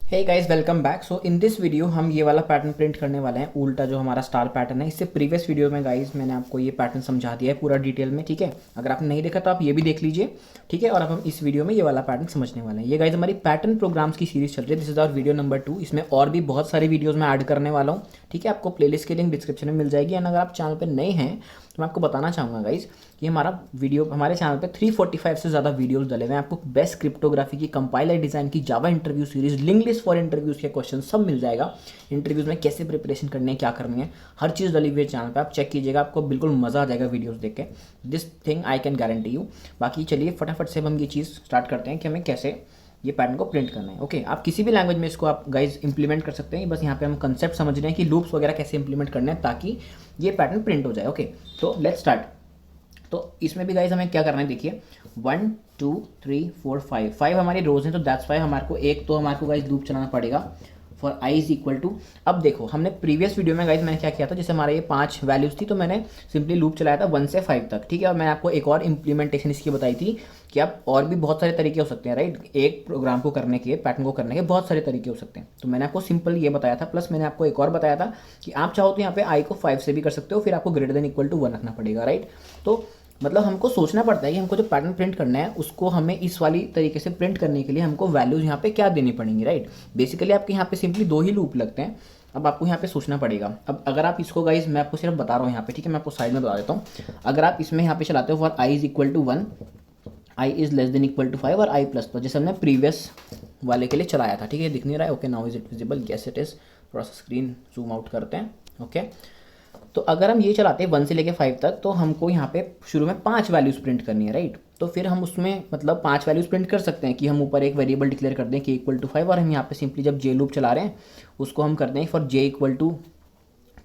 Hey guys, welcome back. So in this video हम ये वाला पैटर्न प्रिंट करने वाले हैं, उल्टा जो हमारा स्टार पैटर्न है। इससे प्रीवियस वीडियो में गाइस मैंने आपको ये पैटर्न समझा दिया है पूरा डिटेल में, ठीक है। अगर आपने नहीं देखा तो आप ये भी देख लीजिए, ठीक है। और अब हम इस वीडियो में ये वाला पैटर्न समझने वाले हैं। ये गाइस हमारी पैटर्न प्रोग्राम्स की सीरीज चल रही है। This is our video number 2। इसमें और भी बहुत सारी वीडियोज मैं ऐड करने वाला हूँ, ठीक है। आपको प्लेलिस्ट की लिंक डिस्क्रिप्शन में मिल जाएगी। एंड अगर आप चैनल पर नए हैं तो मैं आपको बताना चाहूँगा गाइस कि हमारे चैनल पे 345 से ज़्यादा वीडियोस डले हुए हैं। आपको बेस्ट क्रिप्टोग्राफी की, कंपाइलर डिज़ाइन की, Java interview series, link list for interviews के क्वेश्चन सब मिल जाएगा। इंटरव्यूज़ में कैसे प्रिपरेशन करनी है, क्या करनी है, हर चीज़ डली हुई है चैनल पे। आप चेक कीजिएगा, आपको बिल्कुल मज़ा आ जाएगा वीडियोज़ देख के। This thing I can guarantee you. बाकी चलिए फटाफट से हम ये चीज़ स्टार्ट करते हैं कि हमें कैसे ये पैटर्न को प्रिंट करना है। ओके, आप किसी भी लैंग्वेज में इसको आप गाइज इंप्लीमेंट कर सकते हैं। बस यहाँ पे हम कंसेप्ट समझ रहे हैं कि लूप्स वगैरह कैसे इंप्लीमेंट करने हैं ताकि ये पैटर्न प्रिंट हो जाए। ओके, तो लेट्स स्टार्ट। तो इसमें भी गाइज हमें क्या करना है, देखिए 1 2 3 4 5 हमारी रोज हैं, तो दैट्स वाई हमारे को एक तो हमारे को गाइज लूप चलाना पड़ेगा for i is equal to. अब देखो हमने प्रीवियस वीडियो में गाइज मैंने क्या किया था, जैसे हमारे ये 5 वैल्यूज थी तो मैंने सिंपली लूप चलाया था 1 से 5 तक, ठीक है। और मैंने आपको एक और इंप्लीमेंटेशन इसकी बताई थी कि आप और भी बहुत सारे तरीके हो सकते हैं, राइट। एक प्रोग्राम को करने के, पैटर्न को करने के बहुत सारे तरीके हो सकते हैं। तो मैंने आपको सिंपल ये बताया था, प्लस मैंने आपको एक और बताया था कि आप चाहो तो यहाँ पे आई को 5 से भी कर सकते हो, फिर आपको ग्रेटर देन इक्वल टू 1 रखना पड़ेगा, राइट। तो मतलब हमको सोचना पड़ता है कि हमको जो पैटर्न प्रिंट करना है उसको हमें इस वाली तरीके से प्रिंट करने के लिए हमको वैल्यूज यहाँ पे क्या देनी पड़ेंगी, राइट। बेसिकली आपके यहाँ पे सिंपली 2 ही लूप लगते हैं। अब आपको यहाँ पे सोचना पड़ेगा। अब अगर आप इसको गाइज, मैं आपको सिर्फ बता रहा हूँ यहाँ पे, ठीक है, मैं आपको साइड में बता देता हूँ। अगर आप इसमें यहाँ पे चलाते हो for i is equal to 1, i is less than equal to 5 और आई प्लस प्लस, जैसे हमने प्रीवियस वाले के लिए चलाया था, ठीक है। दिख नहीं रहा है? Okay, now is it visible? Yes it is. थोड़ा सा स्क्रीन जूम आउट करते हैं। ओके, तो अगर हम ये चलाते हैं 1 से लेके 5 तक, तो हमको यहाँ पे शुरू में 5 वैल्यूज प्रिंट करनी है, राइट। तो फिर हम उसमें मतलब 5 वैल्यूज प्रिंट कर सकते हैं कि हम ऊपर एक वेरिएबल डिक्लेयर कर दें कि इक्वल टू 5, और हम यहाँ पे सिंपली जब जे लूप चला रहे हैं उसको हम कर दें फॉर जे इक्वल टू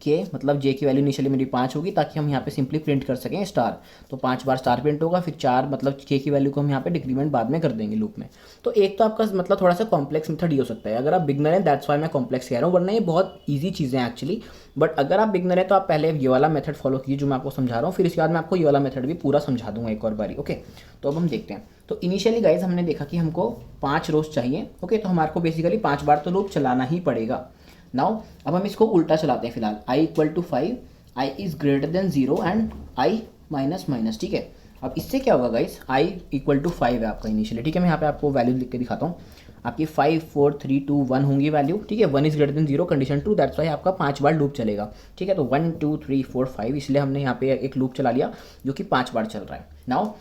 के, मतलब जे की वैल्यू इनिशियली मेरी 5 होगी ताकि हम यहाँ पे सिंपली प्रिंट कर सकें स्टार। तो 5 बार स्टार प्रिंट होगा, फिर 4 मतलब के की वैल्यू को हम यहाँ पे डिक्रीमेंट बाद में कर देंगे लूप में। तो एक तो आपका मतलब थोड़ा सा कॉम्प्लेक्स मेथड ही हो सकता है अगर आप बिगनर हैं, दैट्स वाई मैं कॉम्प्लेक्स कह रहा हूँ, वरना ये बहुत ईजी चीज़ें हैं एक्चुअली। बट अगर आप बिगनर हैं तो आप पहले ये वाला मेथड फॉलो कीजिए जो मैं आपको समझा रहा हूँ, फिर इसके बाद मैं आपको ये वाला मेथड भी पूरा समझा दूंगा एक और बारी। ओके, तो अब हम देखते हैं। तो इनिशियली गाइज हमने देखा कि हमको 5 रोज चाहिए। ओके, तो हमारे को बेसिकली 5 बार तो लूप चलाना ही पड़ेगा। नाउ अब हम इसको उल्टा चलाते हैं फिलहाल। I equal to 5, i is greater than 0 and i minus minus, ठीक है। अब इससे क्या होगा गाइस, आई इक्वल टू 5 है आपका इनिशियली, ठीक है। मैं यहाँ पे आपको वैल्यू लिख के दिखाता हूँ। आपकी 5 4 3 2 1 होंगी वैल्यू, ठीक है। 1 is greater than 0 condition 2, that's why आपका 5 बार लूप चलेगा, ठीक है। तो 1 2 3 4 5, इसलिए हमने यहाँ पे एक लूप चला लिया जो कि 5 बार चल रहा है। नाउ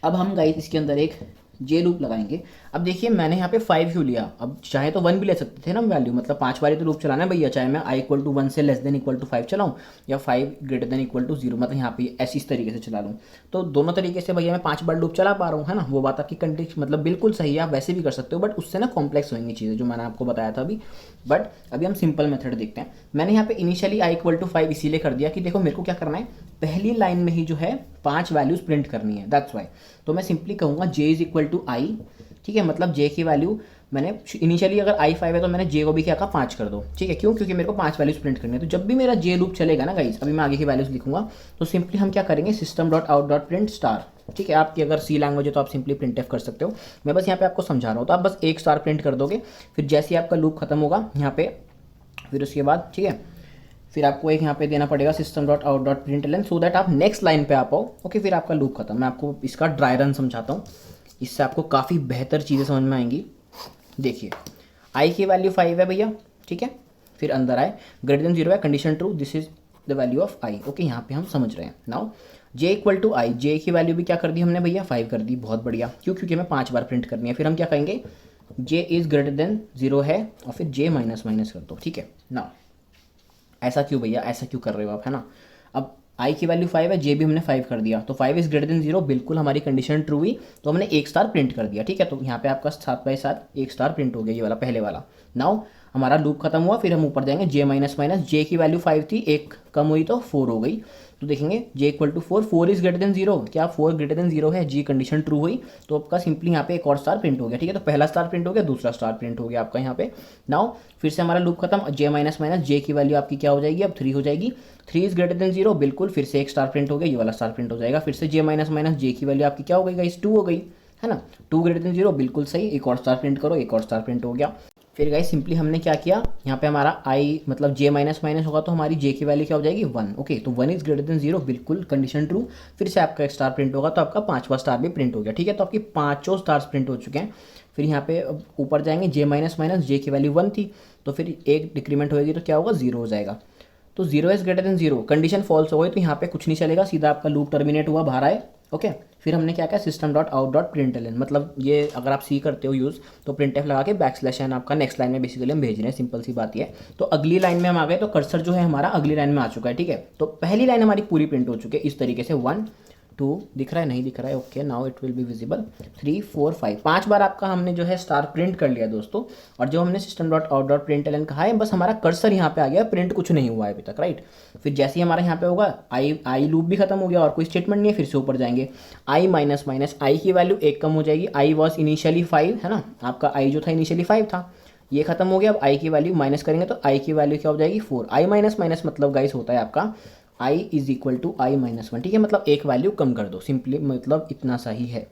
अब हम गाइस इसके अंदर एक जे लूप लगाएंगे। अब देखिए मैंने यहाँ पे 5 क्यों लिया, अब चाहे तो 1 भी ले सकते थे ना वैल्यू, मतलब 5 बार तो लूप चलाना है भैया, चाहे मैं आई इक्वल टू 1 से लेस देन इक्वल टू 5 चलाऊँ या 5 ग्रेटर देन इक्वल टू 0, मतलब यहाँ पे ऐसी इस तरीके से चला लूँ। तो दोनों तरीके से भैया मैं 5 बार लूप चला पा रहा हूँ, है ना। वो बात आपकी कंडीशन मतलब बिल्कुल सही है, आप वैसे भी कर सकते हो, बट उससे ना कॉम्प्लेक्स होंगी चीज़ें जो मैंने आपको बताया था अभी। बट अभी हम सिंपल मेथड देखते हैं। मैंने यहाँ पे इनिशियली आई इक्वल टू 5 इसीलिए कर दिया कि देखो मेरे को क्या करना है, पहली लाइन में ही जो है 5 वैल्यूज प्रिंट करनी है, दैट्स वाई। तो मैं सिंपली कहूँगा जे इज इक्वल टू आई, ठीक है। मतलब जे की वैल्यू मैंने इनिशियली अगर आई 5 है तो मैंने जे को भी क्या कहा 5 कर दो, ठीक है। क्यों? क्योंकि मेरे को 5 वैल्यूज प्रिंट करनी है। तो जब भी मेरा जे लूप चलेगा ना गाइस, अभी मैं आगे की वैल्यूज लिखूंगा, तो सिंपली हम क्या करेंगे, system dot out dot print star, ठीक है। आपकी अगर सी लैंग्वेज है तो आप सिंपली प्रिंट एफ कर सकते हो। मैं बस यहाँ पे आपको समझा रहा हूँ, तो आप बस एक स्टार प्रिंट कर दोगे, फिर जैसे ही आपका लूप खत्म होगा यहाँ पे, फिर उसके बाद ठीक है, फिर आपको एक यहाँ पे देना पड़ेगा system dot out dot println, so that आप नेक्स्ट लाइन पे आ पाओ। ओके, फिर आपका लूप खत्म। मैं आपको इसका ड्राई रन समझाता हूँ, इससे आपको काफ़ी बेहतर चीज़ें समझ में आएंगी। देखिए आई की वैल्यू 5 है भैया, ठीक है। फिर अंदर आए ग्रेटर देन 0 है, condition true, this is the value of I. Okay, यहाँ पे हम समझ रहे हैं। नाउ जे इक्वल टू आई, जे की वैल्यू भी क्या कर दी हमने भैया 5 कर दी, बहुत बढ़िया। क्यों? क्योंकि हमें 5 बार प्रिंट करनी है। फिर हम क्या कहेंगे, जे इज ग्रेटर देन 0 है और फिर जे माइनस माइनस कर दो, ठीक है। नाउ ऐसा क्यों भैया, ऐसा क्यों कर रहे हो आप, है ना। अब आई की वैल्यू 5 है, जे भी हमने 5 कर दिया, तो 5 इज ग्रेटर देन 0, बिल्कुल हमारी कंडीशन ट्रू हुई, तो हमने एक स्टार प्रिंट कर दिया, ठीक है। तो यहाँ पे आपका 7 बाई 7 एक स्टार प्रिंट हो गया, ये वाला पहले वाला। नाउ हमारा लूप खत्म हुआ, फिर हम ऊपर जाएंगे जे माइनस माइनस, जे की वैल्यू 5 थी, एक कम हुई तो 4 हो गई। तो देखेंगे j equal to 4, 4 is greater than 0, क्या 4 ग्रेटर देन 0 है, जी कंडीशन ट्रू हुई, तो आपका सिंपली यहाँ पे एक और स्टार प्रिंट हो गया, ठीक है। तो पहला स्टार प्रिंट हो गया, दूसरा स्टार प्रिंट हो गया आपका यहाँ पे। नाउ फिर से हमारा लूप खत्म, जे माइनस माइनस, जे की वैल्यू आपकी क्या हो जाएगी अब 3 हो जाएगी, 3 इज ग्रेटर देन 0, बिल्कुल फिर से एक स्टार प्रिंट हो गया, ये वाला स्टार प्रिंट हो जाएगा। फिर से जे माइनस माइनस, जे की वैल्यू आपकी क्या हो गई गाइस 2 हो गई, है ना। 2 ग्रेटर देन 0, बिल्कुल सही, एक और स्टार प्रिंट करो, एक और स्टार प्रिंट हो गया। फिर गाइस सिंपली हमने क्या किया, यहाँ पे हमारा आई मतलब जे माइनस माइनस होगा तो हमारी जे की वैल्यू क्या हो जाएगी 1। ओके, तो 1 इज ग्रेटर देन 0, बिल्कुल कंडीशन ट्रू। फिर से आपका एक स्टार प्रिंट होगा तो आपका 5वां स्टार भी प्रिंट हो गया। ठीक है, तो आपकी 5 स्टार्स प्रिंट हो चुके हैं। फिर यहाँ पे ऊपर जाएंगे, जे माइनस माइनस जे की वैल्यू 1 थी तो फिर एक डिक्रीमेंट होगी तो क्या होगा 0 हो जाएगा। तो 0 is greater than 0, condition false हो गई तो यहाँ पे कुछ नहीं चलेगा, सीधा आपका लूप टर्मिनेट हुआ, बाहर आए। ओके, फिर हमने क्या किया, system dot out dot println, मतलब ये अगर आप सी करते हो यूज़ तो प्रिंट एफ लगा के /n आपका नेक्स्ट लाइन में बेसिकली हम भेज रहे हैं, सिंपल सी बात ये है। तो अगली लाइन में हम आ गए, तो कर्सर जो है हमारा अगली लाइन में आ चुका है। ठीक है, तो पहली लाइन हमारी पूरी प्रिंट हो चुकी है इस तरीके से। 1 2 दिख रहा है, नहीं दिख रहा है, okay now it will be visible. 3 4 5 5 बार आपका हमने जो है स्टार प्रिंट कर लिया दोस्तों। और जो हमने system dot out dot println कहा है, बस हमारा कर्सर यहाँ पे आ गया, प्रिंट कुछ नहीं हुआ है अभी तक, राइट। फिर जैसे ही हमारा यहाँ पे होगा आई लूप भी खत्म हो गया और कोई स्टेटमेंट नहीं है, फिर से ऊपर जाएंगे, आई माइनस माइनस आई की वैल्यू 1 कम हो जाएगी, आई वॉज इनिशियली 5 है ना, आपका आई जो था इनिशियली 5 था, ये खत्म हो गया। अब आई की वैल्यू माइनस करेंगे तो आई की वैल्यू क्या हो जाएगी 4। आई माइनस माइनस मतलब गाइस होता है आपका i is equal to i minus 1। ठीक है, मतलब एक वैल्यू कम कर दो, सिंपली मतलब इतना सही है।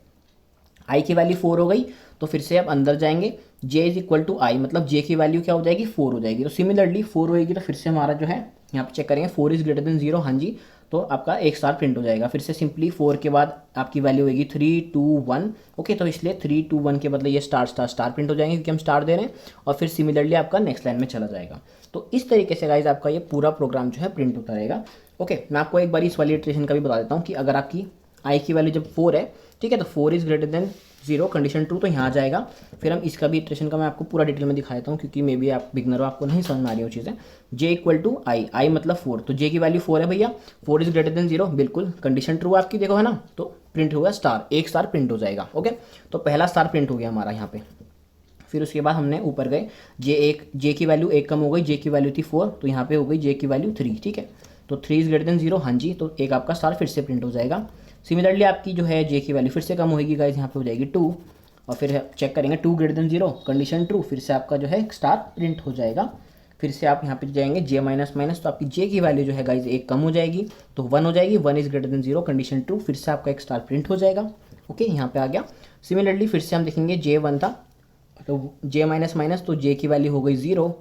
आई की वैल्यू 4 हो गई तो फिर से आप अंदर जाएंगे, जे इज इक्वल टू आई मतलब जे की वैल्यू क्या हो जाएगी 4 हो जाएगी। तो सिमिलरली 4 होएगी तो फिर से हमारा जो है यहाँ पे चेक करेंगे 4 इज ग्रेटर देन 0, हाँ जी, तो आपका एक स्टार प्रिंट हो जाएगा। फिर से सिंपली 4 के बाद आपकी वैल्यू होगी 3 2 1। ओके, तो इसलिए 3 2 1 के बदले ये स्टार स्टार स्टार प्रिंट हो जाएंगे क्योंकि हम स्टार दे रहे हैं, और फिर सिमिलरली आपका नेक्स्ट लाइन में चला जाएगा। तो इस तरीके से गाइज आपका ये पूरा प्रोग्राम जो है प्रिंट होता रहेगा। ओके, मैं आपको एक बार इस वाली इटरेशन का भी बता देता हूँ कि अगर आपकी आई की वैल्यू जब 4 है, ठीक है, तो 4 is greater than 0 condition true, तो यहाँ जाएगा। फिर हम इसका भी इटरेशन का मैं आपको पूरा डिटेल में दिखा देता हूँ क्योंकि मे बी आप बिगनर हो, आपको नहीं समझ में आ रही हो चीज़ें। जे इक्वल टू आई, आई मतलब 4, तो जे की वैल्यू 4 है भैया, 4 इज ग्रेटर देन 0, बिल्कुल कंडीशन ट्रू आपकी, देखो है ना, तो प्रिंट होगा स्टार, एक स्टार प्रिंट हो जाएगा। ओके, तो पहला स्टार प्रिंट हो गया हमारा यहाँ पे। फिर उसके बाद हमने ऊपर गए, जे की वैल्यू 1 कम हो गई, जे की वैल्यू थी 4 तो यहाँ पे हो गई जे की वैल्यू 3। ठीक है, तो 3 इज ग्रेटर देन 0, हाँ जी, तो एक आपका स्टार फिर से प्रिंट हो जाएगा। सिमिलरली आपकी जो है जे की वैल्यू फिर से कम होगी गाइज, यहाँ पे हो जाएगी 2, और फिर चेक करेंगे 2 ग्रेटर देन 0 कंडीशन ट्रू, फिर से आपका जो है स्टार प्रिंट हो जाएगा। फिर से आप यहाँ पे जाएंगे जे माइनस माइनस, तो आपकी जे की वैल्यू जो है गाइज 1 कम हो जाएगी तो 1 हो जाएगी, 1 is greater than 0 condition true, फिर से आपका एक स्टार प्रिंट हो जाएगा। ओके, यहाँ पे आ गया। सिमिलरली फिर से हम देखेंगे जे 1 था तो जे माइनस माइनस, तो जे की वैल्यू हो गई 0।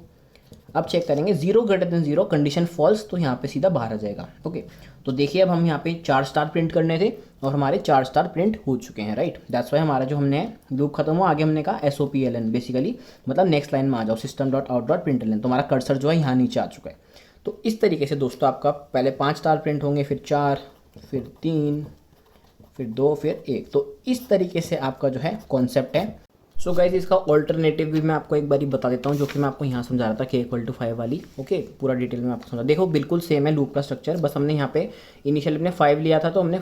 अब चेक करेंगे 0 ग्रेटर देन 0 कंडीशन फॉल्स, तो यहाँ पे सीधा बाहर आ जाएगा। ओके, तो देखिए अब हम यहाँ पे 4 स्टार प्रिंट करने थे और हमारे 4 स्टार प्रिंट हो चुके हैं, राइट। दैट्स वाई हमारा जो हमने लूप खत्म हुआ, आगे हमने कहा SOPLN बेसिकली मतलब नेक्स्ट लाइन में आ जाओ, system dot out dot println, तो हमारा कर्सर जो है यहाँ नीचे आ चुका है। तो इस तरीके से दोस्तों आपका पहले 5 स्टार प्रिंट होंगे, फिर 4, फिर 3, फिर 2, फिर 1। तो इस तरीके से आपका जो है कॉन्सेप्ट है। सो गाइज इसका ऑल्टरनेटिव भी मैं आपको एक बारी बता देता हूँ, जो कि मैं आपको यहाँ समझा रहा था k इक्वल टू 5 वाली। ओके, पूरा डिटेल में आपको समझा, देखो बिल्कुल सेम है लूप का स्ट्रक्चर, बस हमने यहाँ पे इनिशियली हमने 5 लिया था तो हमने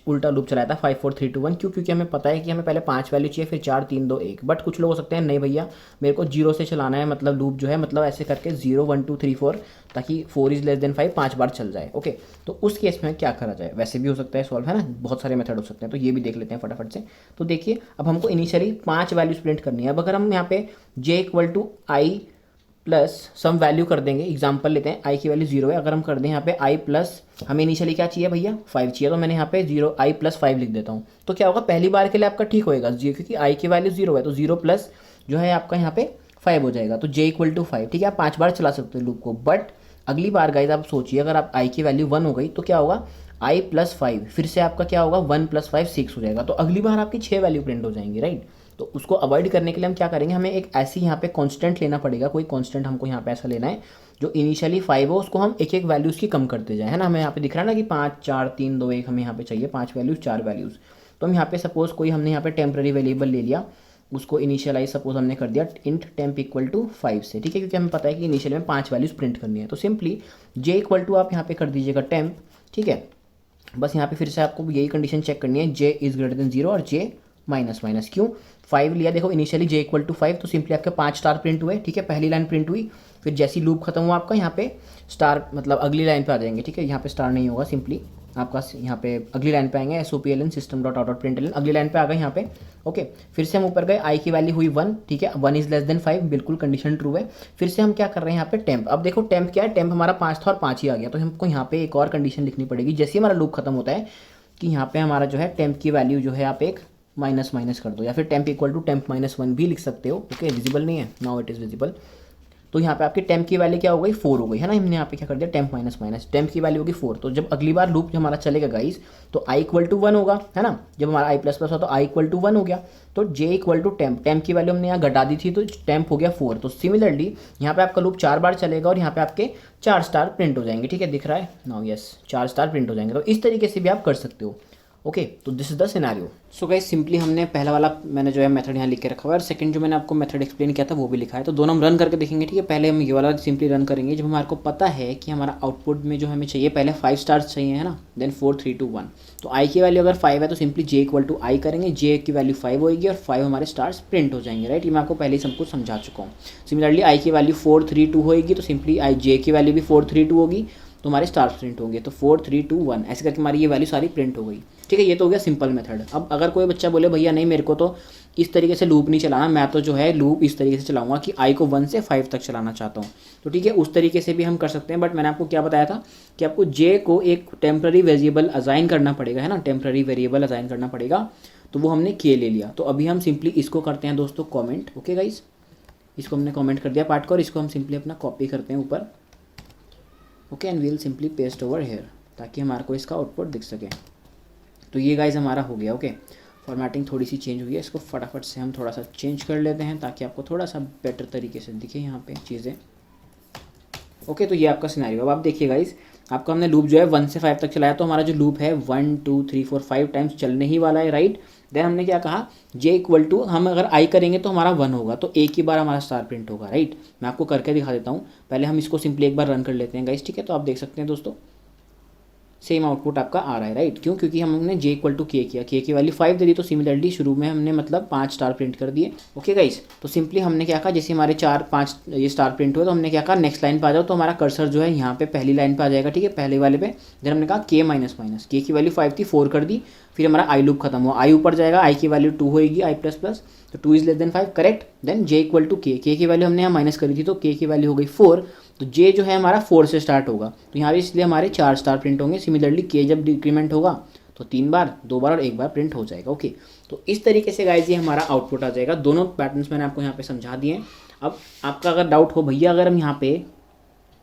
उल्टा लूप चलाया था 5 4 3 2 1, क्योंकि हमें पता है कि हमें पहले 5 वैल्यू चाहिए, फिर 4 3 2 1। बट कुछ लोग हो सकते हैं नहीं भैया मेरे को 0 से चलाना है, मतलब लूप जो है मतलब ऐसे करके 0 1 2 3 4 ताकि 4 इज लेस देन 5 5 बार चल जाए। ओके, तो उस केस में क्या करा जाए, वैसे भी हो सकता है सॉल्व, है ना, बहुत सारे मेथड हो सकते हैं, तो ये भी देख लेते हैं फटाफट से। तो देखिए अब हमको इनिशियली 5 वैल्यूज प्रिंट करनी है। अब अगर हम यहाँ पे j equal to i plus some value कर देंगे, एग्जांपल लेते हैं i की वैल्यू 0 है, अगर हम कर दें यहाँ पे i प्लस, हमें इनिशियली क्या चाहिए भैया 5 चाहिए, तो मैंने यहाँ पे 0 i प्लस 5 लिख देता हूँ। तो क्या होगा पहली बार के लिए आपका ठीक होएगा जी, क्योंकि i की वैल्यू 0 है तो 0 प्लस जो है आपका यहाँ पे 5 हो जाएगा, तो j इक्वल टू 5। ठीक है, आप 5 बार चला सकते हो लूप को। बट अगली बार गाइज आप सोचिए अगर आप i की वैल्यू 1 हो गई तो क्या होगा i प्लस 5, फिर से आपका क्या होगा 1 प्लस 5 6 हो जाएगा, तो अगली बार आपकी 6 वैल्यू प्रिंट हो जाएंगी, राइट। तो उसको अवॉइड करने के लिए हम क्या करेंगे, हमें एक ऐसी यहाँ पे कांस्टेंट लेना पड़ेगा, कोई कांस्टेंट हमको यहाँ पे ऐसा लेना है जो इनिशियली 5 हो उसको हम एक एक वैल्यूज़ की कम करते जाए, है ना। हमें यहाँ पे दिख रहा है ना कि 5 4 3 2 1 हमें यहाँ पे चाहिए 5 वैल्यूज़ 4 वैल्यूज़। तो हम यहाँ पे सपोज कोई हमने यहाँ पे टेम्प्रेरी वेरिएबल ले लिया, उसको इनिशियलाइज सपोज हमने कर दिया इंट टेम्प इक्वल टू 5 से, ठीक है, क्योंकि हमें पता है कि इनिशियल में 5 वैल्यूज़ प्रिंट करनी है। तो सिंपली j इक्वल टू आप यहाँ पे कर दीजिएगा टेम्प, ठीक है। बस यहाँ पे फिर से आपको यही कंडीशन चेक करनी है, j इज ग्रेटर देन 0 और j माइनस माइनस, क्यों 5 लिया, देखो इनिशियली j इक्वल टू 5 तो सिंपली आपके 5 स्टार प्रिंट हुए, ठीक है, पहली लाइन प्रिंट हुई। फिर जैसी लूप खत्म हुआ आपका यहाँ पे स्टार मतलब अगली लाइन पे आ जाएंगे, ठीक है, यहाँ पे स्टार नहीं होगा, सिंपली आपका यहाँ पे अगली लाइन पे आएंगे SOPLN system dot out dot println, अगली लाइन पे आ गए यहाँ पे। ओके, फिर से हम ऊपर गए i की वैल्यू हुई 1, ठीक है, 1 इज लेस देन 5 बिल्कुल कंडीशन ट्रू है। फिर से हम क्या कर रहे हैं यहाँ पे टेम्प, अब देखो टेम्प क्या है, टेम्प हमारा 5 था और 5 ही आ गया, तो हमको यहाँ पे एक और कंडीशन लिखनी पड़ेगी जैसे ही हमारा लूप खत्म होता है कि यहाँ पे हमारा जो है टेम्प की वैल्यू जो है आप एक माइनस माइनस कर दो, या फिर टेम्प इक्वल टू टेम्प -1 भी लिख सकते हो। ओके, विजिबल नहीं है, नाउ इट इज़ विजिबल। तो यहाँ पे आपकी टेम्प की वैल्यू क्या हो गई, 4 हो गई है ना। हमने यहाँ पे क्या कर दिया, टेम्प माइनस माइनस, टेम्प की वैल्यू होगी 4। तो जब अगली बार लूप हमारा चलेगा गाइस, तो i इक्वल टू 1 होगा, है ना। जब हमारा i प्लस प्लस हो तो i इक्वल टू 1 हो गया। तो j equal to temp, temp की वैल्यू हमने यहाँ घटा दी थी, तो टेम्प हो गया 4। तो सिमिलरली यहाँ पे आपका लूप 4 बार चलेगा और यहाँ पे आपके 4 स्टार प्रिंट हो जाएंगे। ठीक है, दिख रहा है नाउ, यस 4 स्टार प्रिंट हो जाएंगे। तो इस तरीके से भी आप कर सकते हो। ओके, तो this is the scenario. So guys, simply हमने पहला वाला मैंने जो है मेथड यहाँ लिख के रखा हुआ है, और सेकंड जो मैंने आपको मेथड एक्सप्लेन किया था वो भी लिखा है। तो दोनों हम रन करके देखेंगे। ठीक है, पहले हम ये वाला सिंपली रन करेंगे जब हमारे को पता है कि हमारा आउटपुट में जो हमें चाहिए पहले 5 स्टार्स चाहिए, है ना, देन 4 3 2 1। तो आई की वैल्यू अगर 5 है तो सिंपली जे इक्वल टू आई करेंगे, जे की वैल्यू 5 होगी और 5 हमारे स्टार्स प्रिंट हो जाएंगे। राइट, ये मैं आपको पहले ही सब कुछ समझा चुका हूँ। सिमिलरली आई की वैल्यू 4 3 2 होगी, तो सिंपली आई जे की वैल्यू भी 4 3 2 होगी, तो हमारे स्टार्स प्रिंट होंगे। तो 4 3 2 1 ऐसे करके हमारी ये वैल्यू सारी प्रिंट हो गई। ठीक है, ये तो हो गया सिंपल मेथड। अब अगर कोई बच्चा बोले भैया नहीं मेरे को तो इस तरीके से लूप नहीं चलाना, मैं तो जो है लूप इस तरीके से चलाऊंगा कि आई को 1 से 5 तक चलाना चाहता हूँ, तो ठीक है, उस तरीके से भी हम कर सकते हैं। बट मैंने आपको क्या बताया था कि आपको जे को एक टेम्प्रेरी वेरिएबल असाइन करना पड़ेगा, है ना, टेम्प्रेरी वेरिएबल असाइन करना पड़ेगा। तो वो हमने के ले लिया। तो अभी हम सिंपली इसको करते हैं दोस्तों कॉमेंट। ओके गाइज, इसको हमने कॉमेंट कर दिया पार्ट को, और इसको हम सिंपली अपना कॉपी करते हैं ऊपर। Okay, and we'll simply paste over here, ताकि हमारे को इसका आउटपुट दिख सके। तो ये गाइज हमारा हो गया। ओके, फॉर्मेटिंग थोड़ी सी चेंज हुई है, इसको फटाफट से हम थोड़ा सा चेंज कर लेते हैं ताकि आपको थोड़ा सा बेटर तरीके से दिखे यहाँ पे चीज़ें। ओके, तो ये आपका सिनेरियो। अब आप देखिए गाइज, आपका हमने लूप जो है 1 से 5 तक चलाया, तो हमारा जो लूप है 1 2 3 4 5 टाइम्स चलने ही वाला है। राइट, देन हमने क्या कहा, जे इक्वल टू हम अगर आई करेंगे तो हमारा 1 होगा, तो एक ही बार हमारा स्टार प्रिंट होगा। राइट, मैं आपको करके दिखा देता हूँ। पहले हम इसको सिंपली एक बार रन कर लेते हैं गाइज। ठीक है, तो आप देख सकते हैं दोस्तों सेम आउटपुट आपका आ रहा है। राइट, क्यों, क्योंकि हमने जे इक्वल टू के किया, के की वैल्यू 5 दे दी, तो सिमिलरली शुरू में हमने मतलब 5 स्टार प्रिंट कर दिए। ओके गाइस, तो सिंपली हमने क्या कहा, जैसे हमारे 4 5 ये स्टार प्रिंट हुए, तो हमने क्या कहा, नेक्स्ट लाइन पे आ जाओ। तो हमारा कर्सर जो है यहाँ पे पहली लाइन पे आ जाएगा। ठीक है, पहले वाले पे देन हमने कहा के माइनस माइनस, के की वैल्यू 5 थी, 4 कर दी, फिर हमारा आई लूप खत्म हुआ, आई ऊपर जाएगा, आई की वैल्यू 2 होगी, आई प्लस प्लस, तो 2 is less than 5, correct. Then j equal to k, k की वैल्यू हमने यहाँ माइनस करी थी, तो के की वैल्यू हो गई 4, तो जे जो है हमारा 4 से स्टार्ट होगा, तो यहाँ पे इसलिए हमारे 4 स्टार प्रिंट होंगे। सिमिलरली के जब डिक्रीमेंट होगा तो 3 बार, 2 बार और 1 बार प्रिंट हो जाएगा। ओके, तो इस तरीके से गाइज ये हमारा आउटपुट आ जाएगा। दोनों पैटर्न्स मैंने आपको यहाँ पे समझा दिए हैं। अब आपका अगर डाउट हो भैया अगर हम यहाँ पे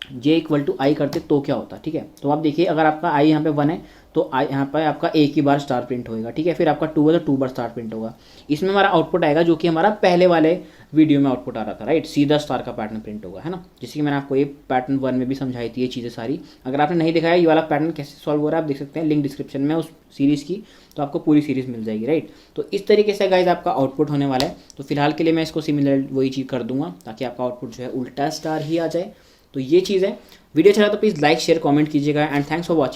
जे इक्वल टू आई करते तो क्या होता, ठीक है, तो आप देखिए अगर आपका आई यहाँ पे 1 है तो आई यहाँ पर आपका एक ही बार स्टार प्रिंट होएगा। ठीक है, फिर आपका 2 है तो 2 बार स्टार प्रिंट होगा। इसमें हमारा आउटपुट आएगा जो कि हमारा पहले वाले वीडियो में आउटपुट आ रहा था। राइट, सीधा स्टार का पैटर्न प्रिंट होगा, है ना, जैसे कि मैंने आपको ये पैटर्न 1 में भी समझाई थी ये चीज़ें सारी। अगर आपने नहीं दिखाया ये वाला पैटर्न कैसे सॉल्व हो रहा है, आप देख सकते हैं लिंक डिस्क्रिप्शन में उस सीरीज़ की, तो आपको पूरी सीरीज़ मिल जाएगी। राइट, तो इस तरीके से गाइज आपका आउटपुट होने वाला है। तो फिलहाल के लिए मैं इसको सिमिलर वही चीज़ कर दूंगा ताकि आपका आउटपुट जो है उल्टा स्टार ही आ जाए। तो ये चीज़ है। वीडियो अच्छा लगा तो प्लीज़ लाइक शेयर कमेंट कीजिएगा, एंड थैंक्स फॉर वॉचिंग।